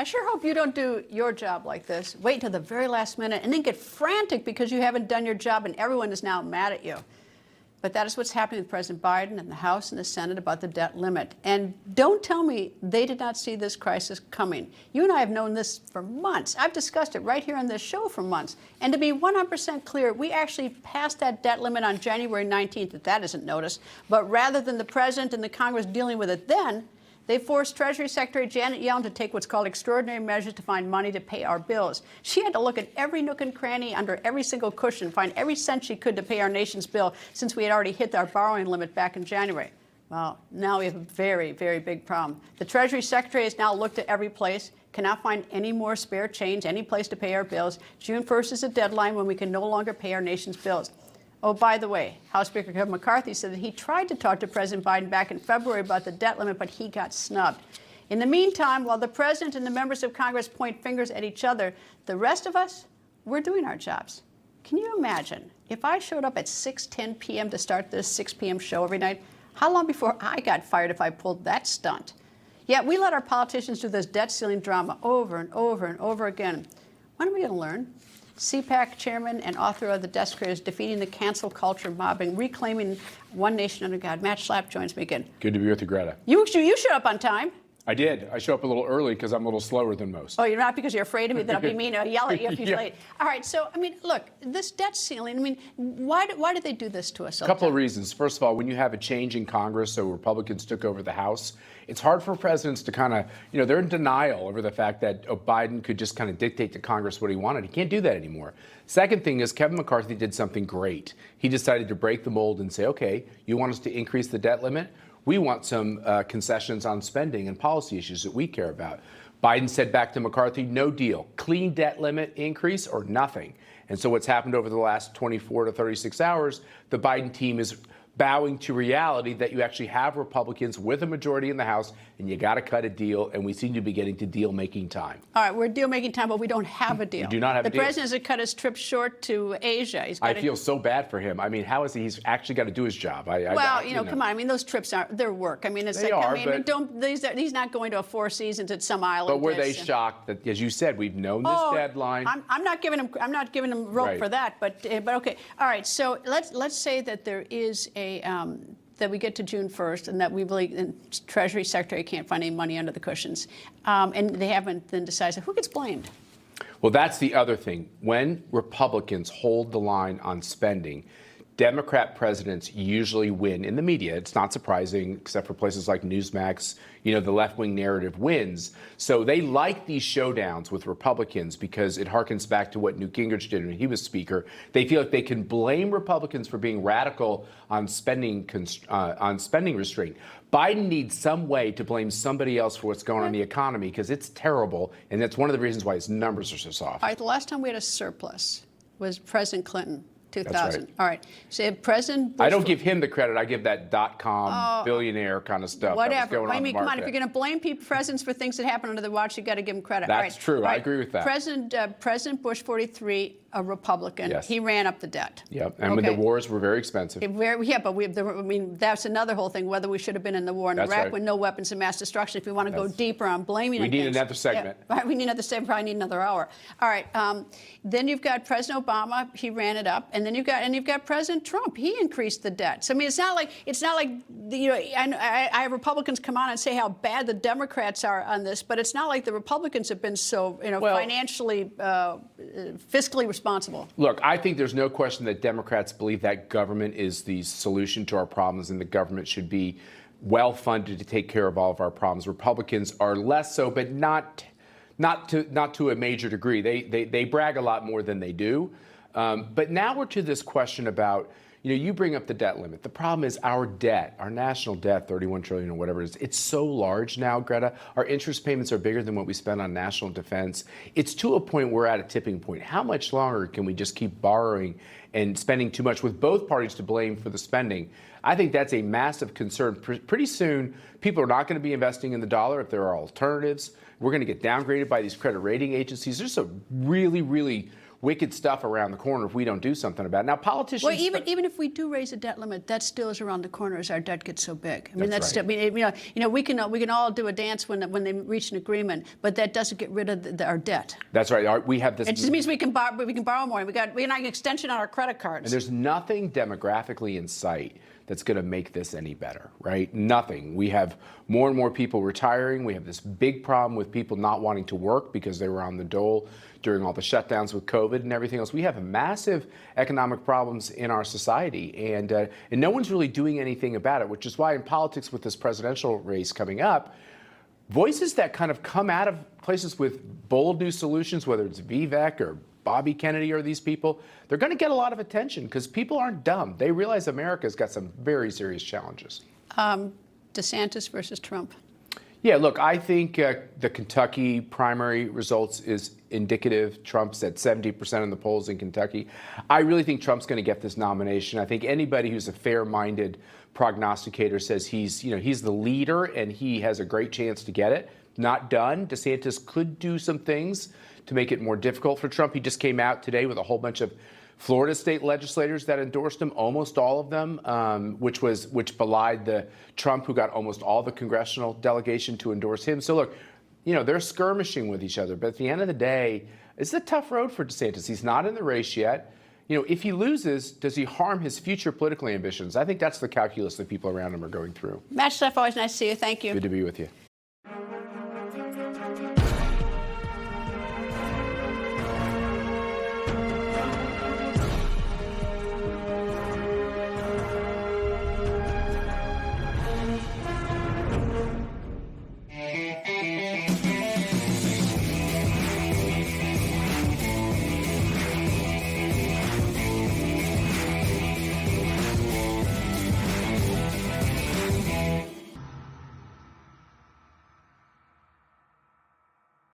I sure hope you don't do your job like this. Wait until the very last minute and then get frantic because you haven't done your job and everyone is now mad at you. But that is what's happening with President Biden and the House and the Senate about the debt limit. And don't tell me they did not see this crisis coming. You and I have known this for months. I've discussed it right here on this show for months. And to be 100% clear, we actually passed that debt limit on January 19th, if that isn't noticed. But rather than the President and the Congress dealing with it then, they forced Treasury Secretary Janet Yellen to take what's called extraordinary measures to find money to pay our bills. She had to look at every nook and cranny under every single cushion, find every cent she could to pay our nation's bill since we had already hit our borrowing limit back in January. Well, now we have a very, very big problem. The Treasury Secretary has now looked at every place, cannot find any more spare change, any place to pay our bills. June 1st is a deadline when we can no longer pay our nation's bills. Oh, by the way, House Speaker Kevin McCarthy said that he tried to talk to President Biden back in February about the debt limit, but he got snubbed. In the meantime, while the President and the members of Congress point fingers at each other, the rest of us, we're doing our jobs. Can you imagine if I showed up at 6:10 p.m. to start this 6 p.m. show every night? How long before I got fired if I pulled that stunt? Yet we let our politicians do this debt ceiling drama over and over and over again. When are we going to learn? CPAC chairman and author of The Desk Creators, Defeating the Cancel Culture Mobbing, Reclaiming One Nation Under God. Matt Schlapp joins me again. Good to be with you, Greta. You showed up on time. I did. I show up a little early because I'm a little slower than most. Oh, you're not because you're afraid of me that I'll be mean or yell at you if you're late. All right, so, I mean, look, this debt ceiling, I mean, why did they do this to us? A couple of reasons. First of all, when you have a change in Congress, so Republicans took over the House, it's hard for presidents to kind of, they're in denial over the fact that Biden could just kind of dictate to Congress what he wanted. He can't do that anymore. Second thing is Kevin McCarthy did something great. He decided to break the mold and say, okay, you want us to increase the debt limit? We want some concessions on spending and policy issues that we care about. Biden said back to McCarthy, no deal. Clean debt limit increase or nothing. And so what's happened over the last 24 to 36 hours, the Biden team is bowing to reality that you actually have Republicans with a majority in the House, and you got to cut a deal, and we seem to be getting to deal-making time. All right, we're deal-making time, but we don't have a deal. We do not have a deal. The president has cut his trip short to Asia. I feel so bad for him. I mean, how is he? He's actually got to do his job. Well, come on. I mean, those trips they're work. I mean, it's they like, are, I mean, he's not going to a Four Seasons at some island. But were they shocked that, as you said, we've known this deadline? I'm not giving him rope for that. But okay. All right. So let's say that there is that we get to June 1st and that we believe the Treasury Secretary can't find any money under the cushions. And they haven't then decided, who gets blamed? Well, that's the other thing. When Republicans hold the line on spending, Democrat presidents usually win in the media. It's not surprising, except for places like Newsmax. The left-wing narrative wins. So they like these showdowns with Republicans because it harkens back to what Newt Gingrich did when he was Speaker. They feel like they can blame Republicans for being radical on spending restraint. Biden needs some way to blame somebody else for what's going on in the economy because it's terrible, and that's one of the reasons why his numbers are so soft. All right, the last time we had a surplus was President Clinton. 2000. That's right. All right. So President Bush, I don't give him the credit. I give that .com billionaire kind of stuff. Whatever. That was going on come on. If you're going to blame presidents for things that happen under the watch, you got to give them credit. That's true. I agree with that. President Bush, 43, a Republican. Yes. He ran up the debt. Yep. And when the wars were very expensive. But that's another whole thing. Whether we should have been in the war in Iraq with no weapons of mass destruction. If we want to go deeper on blaming, we need another segment. Yeah, right, we need another segment. Probably need another hour. All right. Then you've got President Obama. He ran it up, and then you've got President Trump. He increased the debt. So I mean, it's not like I have Republicans come on and say how bad the Democrats are on this, but it's not like the Republicans have been so financially, fiscally responsible. Look, I think there's no question that Democrats believe that government is the solution to our problems, and the government should be well funded to take care of all of our problems. Republicans are less so, but not to a major degree. They brag a lot more than they do. But now we're to this question about, you bring up the debt limit. The problem is our debt, our national debt, 31 trillion or whatever it is, it's so large now, Greta. Our interest payments are bigger than what we spend on national defense. It's to a point we're at a tipping point. How much longer can we just keep borrowing and spending too much with both parties to blame for the spending? I think that's a massive concern. Pretty soon, people are not going to be investing in the dollar if there are alternatives. We're going to get downgraded by these credit rating agencies. There's a really, really wicked stuff around the corner if we don't do something about it. Now, politicians. Well, even if we do raise the debt limit, that still is around the corner as our debt gets so big. I mean, That's still, right. I mean, we can all do a dance when they reach an agreement, but that doesn't get rid of our debt. That's right. We have this. It just means we can borrow more. We got an extension on our credit cards. And there's nothing demographically in sight that's going to make this any better, right? Nothing. We have more and more people retiring. We have this big problem with people not wanting to work because they were on the dole during all the shutdowns with COVID and everything else. We have massive economic problems in our society, and no one's really doing anything about it, which is why in politics with this presidential race coming up, voices that kind of come out of places with bold new solutions, whether it's Vivek or Bobby Kennedy or these people, they're going to get a lot of attention because people aren't dumb. They realize America's got some very serious challenges. DeSantis versus Trump. Yeah, look, I think the Kentucky primary results is indicative. Trump's at 70% in the polls in Kentucky. I really think Trump's going to get this nomination. I think anybody who's a fair-minded prognosticator says he's the leader and he has a great chance to get it. Not done. DeSantis could do some things to make it more difficult for Trump. He just came out today with a whole bunch of Florida state legislators that endorsed him, almost all of them, which belied the Trump who got almost all the congressional delegation to endorse him. So look, they're skirmishing with each other. But at the end of the day, it's a tough road for DeSantis. He's not in the race yet. If he loses, does he harm his future political ambitions? I think that's the calculus that people around him are going through. Matt Schlapp, always nice to see you. Thank you. Good to be with you.